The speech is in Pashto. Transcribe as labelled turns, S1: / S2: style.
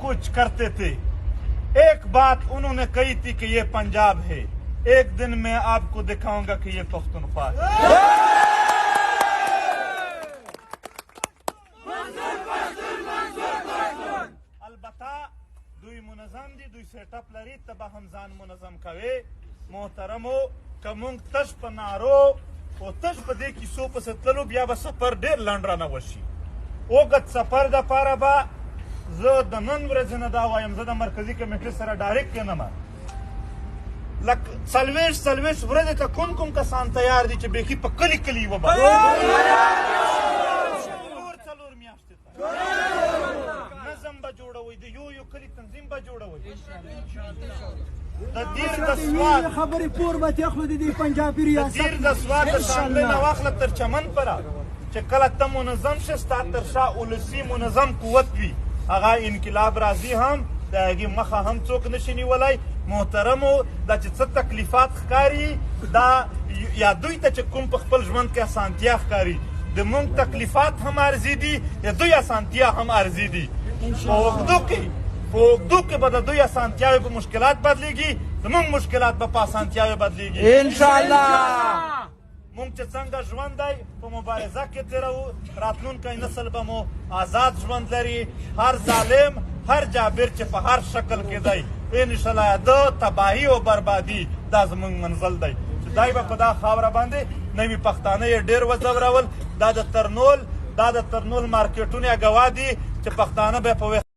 S1: कुछ करते थे, एक बात उन्होंने कही थी कि ये पंजाब है, एक दिन मैं आपको दिखाऊंगा कि ये पख्तूनख्वा है। अलबत्ता दुई मुनज़म दी, दुई सेटअप लरी, तब हम जान मुनज़म कवे। मोहतरमो कमुंग तश प नारो ओ तश प दे किसो प सतलो बिया ब सफर ढेर लंडरा न वशी ओगत सफर द पारा बा ज द नन ورځ نه دا وایم زه د مرکزی کمیټې سره ډایرکټ کینم لک سلويش ورځ ته کوم کسان تیار دي چې بیخي په کلی کلی و با څلور میاشتې نظم به جوړوي د یو کلی تنظیم به جوړوي د دیر د سواد
S2: خبرې پور به تخلو د دې پنجابي ریاست
S1: دیر د سواد د شامل نه واخله تر چمن پره چې کله ته منظم شې ستا تر شا ولسي منظم قوت وي هغه انقلاب راځي هم د هغې مخه هم څوک نشي نیولی. محترمو دا چې څه تکلیفات ښکاري دا یا دوی ته چې کوم په خپل ژوند کې اسانتیا ښکاري د موږ تکلیفات هم عرضي دي د دوی اسانتیا هم عرضي دي. په اوږدو کې به د دوی اسانتیاوې په مشکلات بدلیږي زموږ مشکلات به په اسانتیاوې بدلیږي
S2: انشاءالله.
S1: مونږ چې څنګه ژوند دی په مبارزه کې تېروو راتلونکی نسل به مو آزاد ژوند لري. هر ظالم هر جابر چې په هر شکل کې دی انشاءالله د تباهي او بربادي دا زموږ منزل دی چې دی به په دا خاوره باندې نوي پښتانه یې ډېر وځورول. دا د ترنول مارکیټونه ګوا دي چې پښتانه به په